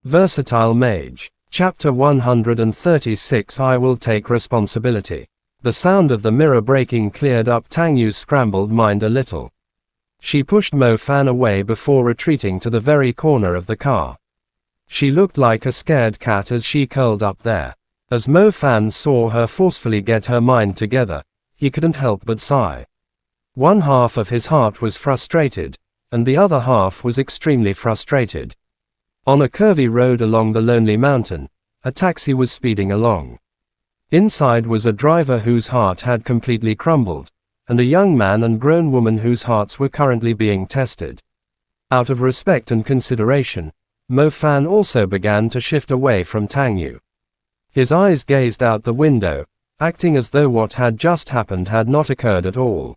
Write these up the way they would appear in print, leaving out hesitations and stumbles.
Versatile Mage. Chapter 136 I Will Take Responsibility. The sound of the mirror breaking cleared up Tang Yu's scrambled mind a little. She pushed Mo Fan away before retreating to the very corner of the car. She looked like a scared cat as she curled up there. As Mo Fan saw her forcefully get her mind together, he couldn't help but sigh. One half of his heart was frustrated, and the other half was extremely frustrated. On a curvy road along the lonely mountain, a taxi was speeding along. Inside was a driver whose heart had completely crumbled, and a young man and grown woman whose hearts were currently being tested. Out of respect and consideration, Mo Fan also began to shift away from Tang Yu. His eyes gazed out the window, acting as though what had just happened had not occurred at all.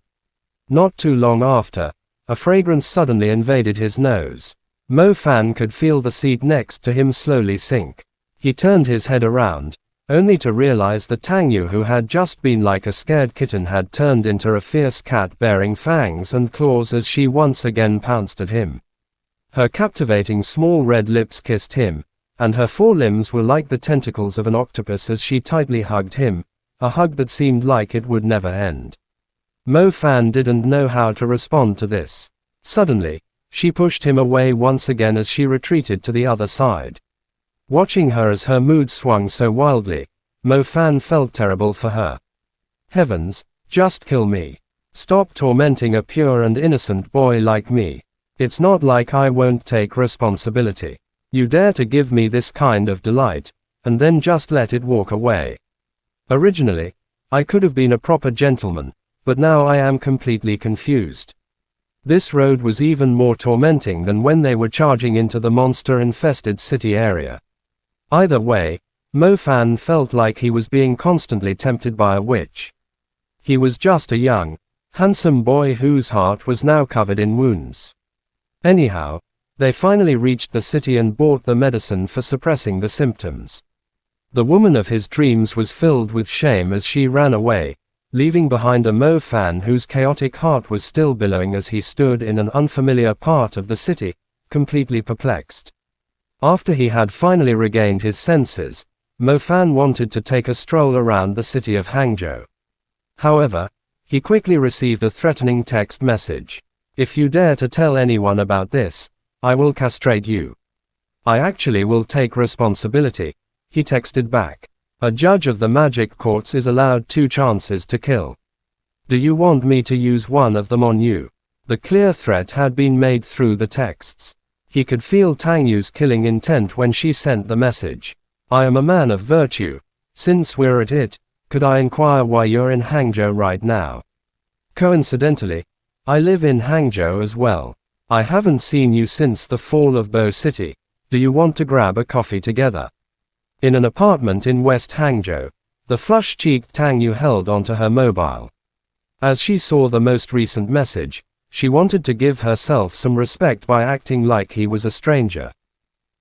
Not too long after, a fragrance suddenly invaded his nose. Mo Fan could feel the seat next to him slowly sink. He turned his head around, only to realize that Tang Yu, who had just been like a scared kitten, had turned into a fierce cat bearing fangs and claws as she once again pounced at him. Her captivating small red lips kissed him, and her forelimbs were like the tentacles of an octopus as she tightly hugged him, a hug that seemed like it would never end. Mo Fan didn't know how to respond to this. Suddenly, she pushed him away once again as she retreated to the other side. Watching her as her mood swung so wildly, Mo Fan felt terrible for her. Heavens, just kill me. Stop tormenting a pure and innocent boy like me. It's not like I won't take responsibility. You dare to give me this kind of delight, and then just let it walk away. Originally, I could have been a proper gentleman, but now I am completely confused. This road was even more tormenting than when they were charging into the monster-infested city area. Either way, Mo Fan felt like he was being constantly tempted by a witch. He was just a young, handsome boy whose heart was now covered in wounds. Anyhow, they finally reached the city and bought the medicine for suppressing the symptoms. The woman of his dreams was filled with shame as she ran away, leaving behind a Mo Fan whose chaotic heart was still billowing as he stood in an unfamiliar part of the city, completely perplexed. After he had finally regained his senses, Mo Fan wanted to take a stroll around the city of Hangzhou. However, he quickly received a threatening text message. If you dare to tell anyone about this, I will castrate you. I actually will take responsibility, he texted back. A judge of the magic courts is allowed 2 chances to kill. Do you want me to use one of them on you? The clear threat had been made through the texts. He could feel Tang Yu's killing intent when she sent the message. I am a man of virtue. Since we're at it, could I inquire why you're in Hangzhou right now? Coincidentally, I live in Hangzhou as well. I haven't seen you since the fall of Bo City. Do you want to grab a coffee together? In an apartment in West Hangzhou, the flush-cheeked Tang Yu held onto her mobile. As she saw the most recent message, she wanted to give herself some respect by acting like he was a stranger.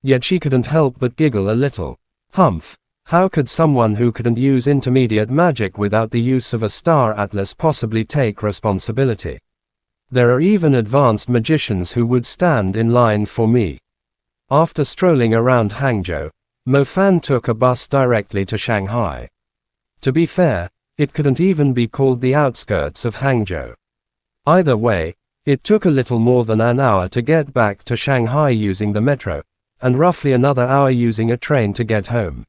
Yet she couldn't help but giggle a little. Humph, how could someone who couldn't use intermediate magic without the use of a star atlas possibly take responsibility? There are even advanced magicians who would stand in line for me. After strolling around Hangzhou, Mo Fan took a bus directly to Shanghai. To be fair, it couldn't even be called the outskirts of Hangzhou. Either way, it took a little more than an hour to get back to Shanghai using the metro, and roughly another hour using a train to get home.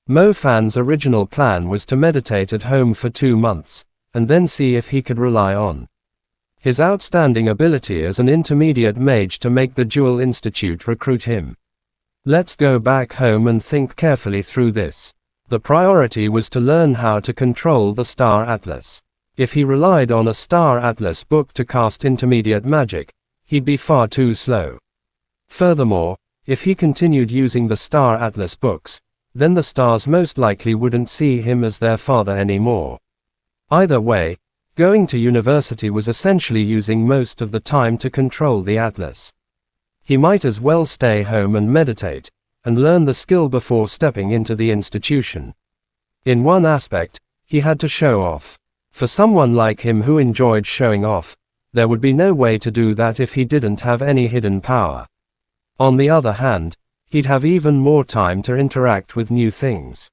Mo Fan's original plan was to meditate at home for 2 months, and then see if he could rely on his outstanding ability as an intermediate mage to make the Jewel Institute recruit him. Let's go back home and think carefully through this. The priority was to learn how to control the Star Atlas. If he relied on a Star Atlas book to cast intermediate magic, he'd be far too slow. Furthermore, if he continued using the Star Atlas books, then the stars most likely wouldn't see him as their father anymore. Either way, going to university was essentially using most of the time to control the Atlas. He might as well stay home and meditate, and learn the skill before stepping into the institution. In one aspect, he had to show off. For someone like him who enjoyed showing off, there would be no way to do that if he didn't have any hidden power. On the other hand, he'd have even more time to interact with new things.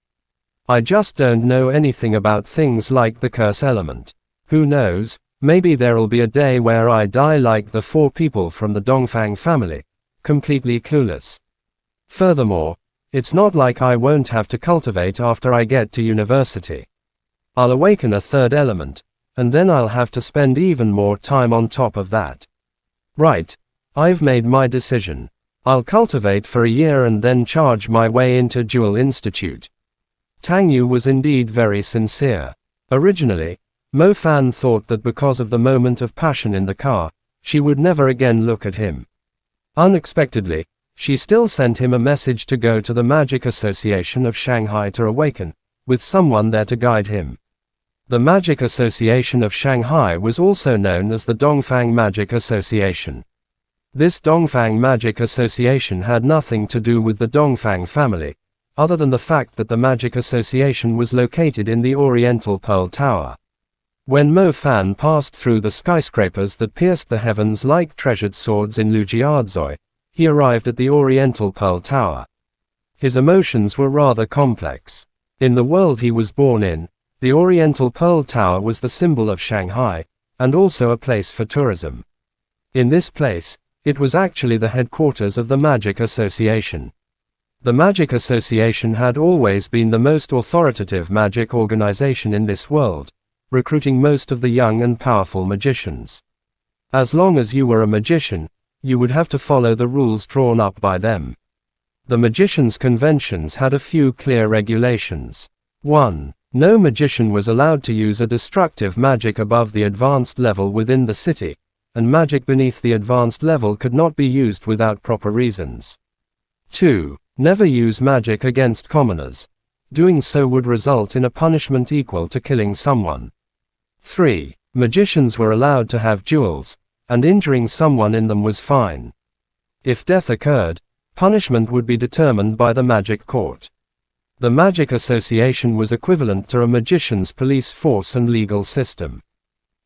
I just don't know anything about things like the curse element. Who knows, maybe there'll be a day where I die like the 4 people from the Dongfang family, completely clueless. Furthermore, it's not like I won't have to cultivate after I get to university. I'll awaken a 3rd element, and then I'll have to spend even more time on top of that. Right, I've made my decision. I'll cultivate for a year and then charge my way into Dual Institute. Tang Yu was indeed very sincere. Originally, Mo Fan thought that because of the moment of passion in the car, she would never again look at him. Unexpectedly, she still sent him a message to go to the Magic Association of Shanghai to awaken, with someone there to guide him. The Magic Association of Shanghai was also known as the Dongfang Magic Association. This Dongfang Magic Association had nothing to do with the Dongfang family, other than the fact that the Magic Association was located in the Oriental Pearl Tower. When Mo Fan passed through the skyscrapers that pierced the heavens like treasured swords in Lujiazui, he arrived at the Oriental Pearl Tower. His emotions were rather complex. In the world he was born in, the Oriental Pearl Tower was the symbol of Shanghai, and also a place for tourism. In this place, it was actually the headquarters of the Magic Association. The Magic Association had always been the most authoritative magic organization in this world, recruiting most of the young and powerful magicians. As long as you were a magician, you would have to follow the rules drawn up by them. The magicians' conventions had a few clear regulations. 1. No magician was allowed to use a destructive magic above the advanced level within the city, and magic beneath the advanced level could not be used without proper reasons. 2. Never use magic against commoners. Doing so would result in a punishment equal to killing someone. 3. Magicians were allowed to have duels, and injuring someone in them was fine. If death occurred, punishment would be determined by the magic court. The Magic Association was equivalent to a magician's police force and legal system.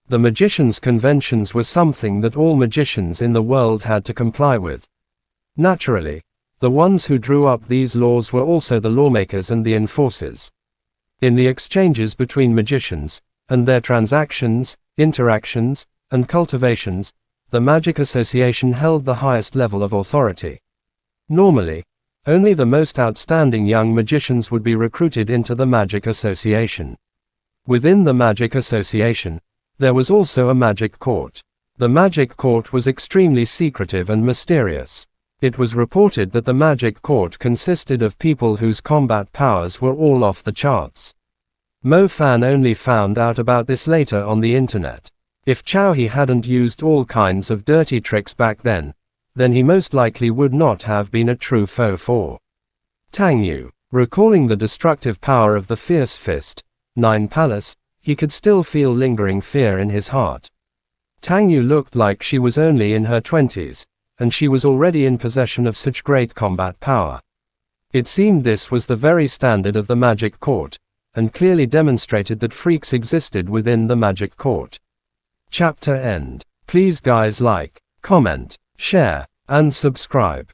The magicians' conventions were something that all magicians in the world had to comply with. Naturally, the ones who drew up these laws were also the lawmakers and the enforcers. In the exchanges between magicians, and their transactions, interactions, and cultivations, the Magic Association held the highest level of authority. Normally, only the most outstanding young magicians would be recruited into the Magic Association. Within the Magic Association, there was also a magic court. The magic court was extremely secretive and mysterious. It was reported that the magic court consisted of people whose combat powers were all off the charts. Mo Fan only found out about this later on the internet. If Chao He hadn't used all kinds of dirty tricks back then he most likely would not have been a true foe for Tang Yu. Recalling the destructive power of the Fierce Fist, 9 Palace, he could still feel lingering fear in his heart. Tang Yu looked like she was only in her 20s, and she was already in possession of such great combat power. It seemed this was the very standard of the magic court, and clearly demonstrated that freaks existed within the magic court. Chapter end. Please guys like, comment, share, and subscribe.